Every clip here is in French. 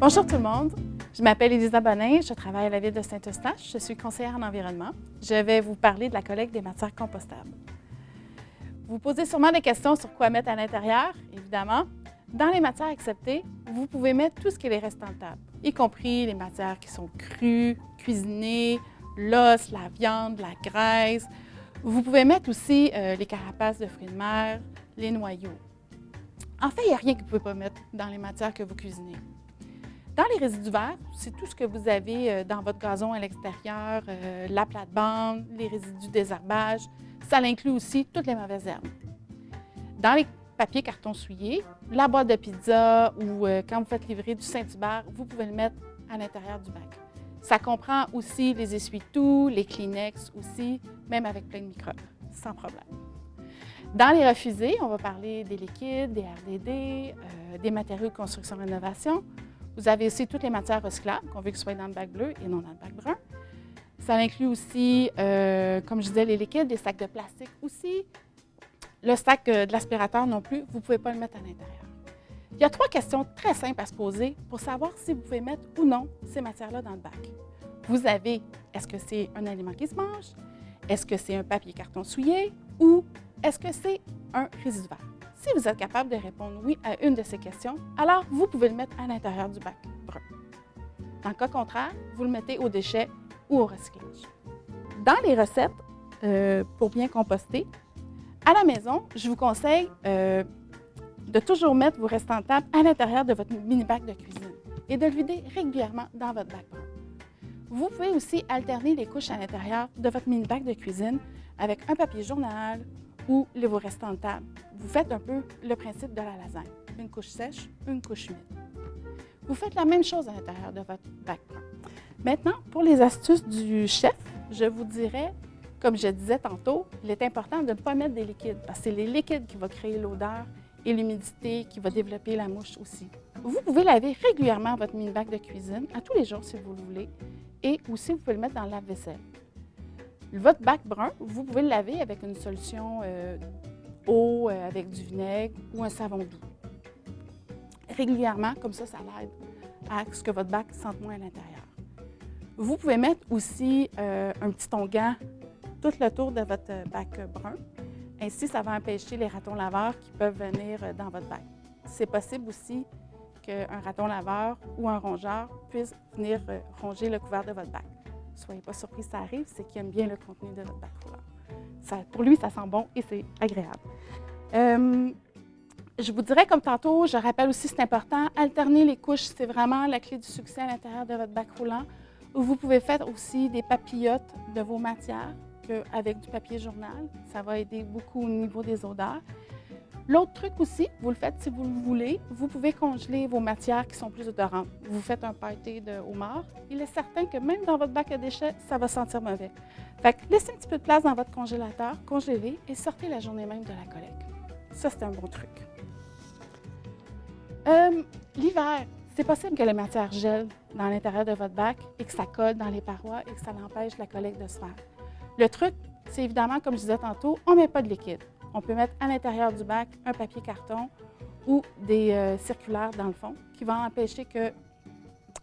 Bonjour tout le monde, je m'appelle Élisa Bonin, je travaille à la Ville de Saint-Eustache, je suis conseillère en environnement. Je vais vous parler de la collecte des matières compostables. Vous posez sûrement des questions sur quoi mettre à l'intérieur, évidemment. Dans les matières acceptées, vous pouvez mettre tout ce qui est les restants de table, y compris les matières qui sont crues, cuisinées, l'os, la viande, la graisse. Vous pouvez mettre aussi les carapaces de fruits de mer, les noyaux. En fait, il n'y a rien que vous ne pouvez pas mettre dans les matières que vous cuisinez. Dans les résidus verts, c'est tout ce que vous avez dans votre gazon à l'extérieur, la plate-bande, les résidus de désherbage. Ça inclut aussi toutes les mauvaises herbes. Dans les papiers carton souillés, la boîte de pizza ou quand vous faites livrer du Saint-Hubert, vous pouvez le mettre à l'intérieur du bac. Ça comprend aussi les essuie-tout, les Kleenex aussi, même avec plein de microbes, sans problème. Dans les refusés, on va parler des liquides, des RDD, des matériaux de construction-rénovation. Vous avez aussi toutes les matières recyclables, qu'on veut qu'elles soient dans le bac bleu et non dans le bac brun. Ça inclut aussi, comme je disais, les liquides, des sacs de plastique aussi. Le sac de l'aspirateur non plus, vous ne pouvez pas le mettre à l'intérieur. Il y a 3 questions très simples à se poser pour savoir si vous pouvez mettre ou non ces matières-là dans le bac. Vous avez, est-ce que c'est un aliment qui se mange? Est-ce que c'est un papier carton souillé? Ou est-ce que c'est un résidu vert? Si vous êtes capable de répondre oui à une de ces questions, alors vous pouvez le mettre à l'intérieur du bac brun. Dans le cas contraire, vous le mettez au déchet ou au recyclage. Dans les recettes pour bien composter, à la maison, je vous conseille de toujours mettre vos restants de table à l'intérieur de votre mini-bac de cuisine et de le vider régulièrement dans votre bac brun. Vous pouvez aussi alterner les couches à l'intérieur de votre mini-bac de cuisine avec un papier journal ou vos restants de table. Vous faites un peu le principe de la lasagne. Une couche sèche, une couche humide. Vous faites la même chose à l'intérieur de votre bac brun. Maintenant, pour les astuces du chef, je vous dirais, comme je disais tantôt, il est important de ne pas mettre des liquides parce que c'est les liquides qui vont créer l'odeur et l'humidité qui va développer la mouche aussi. Vous pouvez laver régulièrement votre mini-bac de cuisine, à tous les jours si vous le voulez, et aussi vous pouvez le mettre dans le lave-vaisselle. Votre bac brun, vous pouvez le laver avec une solution eau avec du vinaigre ou un savon doux. Régulièrement, comme ça l'aide à ce que votre bac sente moins à l'intérieur. Vous pouvez mettre aussi un petit onguent tout le tour de votre bac brun. Ainsi, ça va empêcher les ratons laveurs qui peuvent venir dans votre bac. C'est possible aussi qu'un raton laveur ou un rongeur puisse venir ronger le couvert de votre bac. Soyez pas surpris, ça arrive, c'est qu'il aime bien le contenu de votre bac roulant. Pour lui, ça sent bon et c'est agréable. Je vous dirais, comme tantôt, je rappelle aussi, c'est important, alterner les couches, c'est vraiment la clé du succès à l'intérieur de votre bac roulant. Vous pouvez faire aussi des papillotes de vos matières avec du papier journal. Ça va aider beaucoup au niveau des odeurs. L'autre truc aussi, vous le faites si vous le voulez, vous pouvez congeler vos matières qui sont plus odorantes. Vous faites un pâté de homard, il est certain que même dans votre bac à déchets, ça va sentir mauvais. Fait que laissez un petit peu de place dans votre congélateur, congélez et sortez la journée même de la collecte. Ça, c'est un bon truc. L'hiver, c'est possible que les matières gèlent dans l'intérieur de votre bac et que ça colle dans les parois et que ça empêche la collecte de se faire. Le truc, c'est évidemment, comme je disais tantôt, on ne met pas de liquide. On peut mettre à l'intérieur du bac un papier carton ou des circulaires dans le fond qui vont empêcher que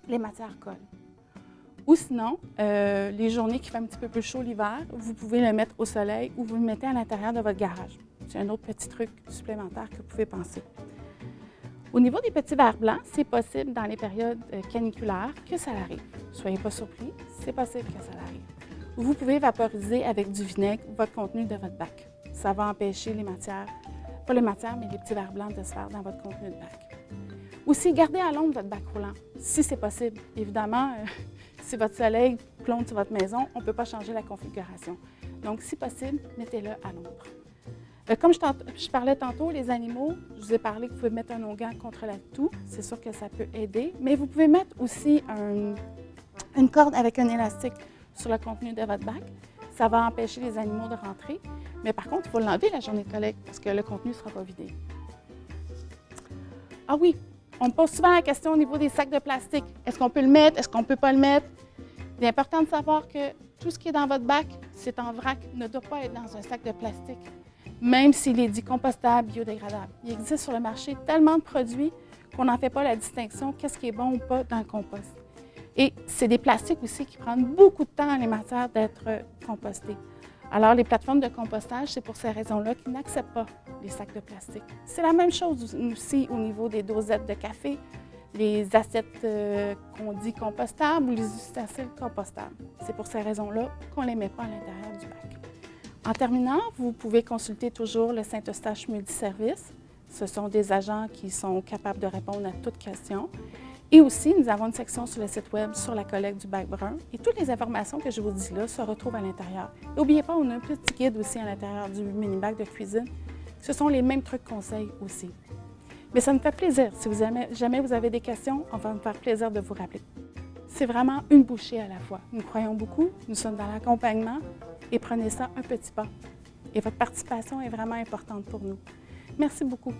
les matières collent. Ou sinon, les journées qui font un petit peu plus chaud l'hiver, vous pouvez le mettre au soleil ou vous le mettez à l'intérieur de votre garage. C'est un autre petit truc supplémentaire que vous pouvez penser. Au niveau des petits verres blancs, c'est possible dans les périodes caniculaires que ça arrive. Soyez pas surpris, c'est possible que ça arrive. Vous pouvez vaporiser avec du vinaigre votre contenu de votre bac. Ça va empêcher les matières, pas les matières, mais les petits verres blancs de se faire dans votre contenu de bac. Aussi, gardez à l'ombre votre bac roulant, si c'est possible. Évidemment, si votre soleil plombe sur votre maison, on ne peut pas changer la configuration. Donc, si possible, mettez-le à l'ombre. Comme je parlais tantôt, les animaux, je vous ai parlé que vous pouvez mettre un onguent contre la toux. C'est sûr que ça peut aider, mais vous pouvez mettre aussi une corde avec un élastique sur le contenu de votre bac. Ça va empêcher les animaux de rentrer. Mais par contre, il faut l'enlever la journée de collecte parce que le contenu ne sera pas vidé. Ah oui, on me pose souvent la question au niveau des sacs de plastique. Est-ce qu'on peut le mettre? Est-ce qu'on ne peut pas le mettre? Il est important de savoir que tout ce qui est dans votre bac, c'est en vrac, ne doit pas être dans un sac de plastique. même s'il est dit compostable, biodégradable. Il existe sur le marché tellement de produits qu'on n'en fait pas la distinction, qu'est-ce qui est bon ou pas dans le compost. Et c'est des plastiques aussi qui prennent beaucoup de temps en les matières d'être compostés. Alors, les plateformes de compostage, c'est pour ces raisons-là qu'ils n'acceptent pas les sacs de plastique. C'est la même chose aussi au niveau des dosettes de café, les assiettes qu'on dit compostables ou les ustensiles compostables. C'est pour ces raisons-là qu'on ne les met pas à l'intérieur du bac. En terminant, vous pouvez consulter toujours le Saint-Eustache Multiservice. Ce sont des agents qui sont capables de répondre à toutes questions. Et aussi, nous avons une section sur le site web sur la collecte du bac brun. Et toutes les informations que je vous dis là se retrouvent à l'intérieur. N'oubliez pas, on a un petit guide aussi à l'intérieur du mini-bac de cuisine. Ce sont les mêmes trucs conseils aussi. Mais ça me fait plaisir. Si jamais vous avez des questions, on va me faire plaisir de vous rappeler. C'est vraiment une bouchée à la fois. Nous croyons beaucoup, nous sommes dans l'accompagnement et prenez ça un petit pas. Et votre participation est vraiment importante pour nous. Merci beaucoup.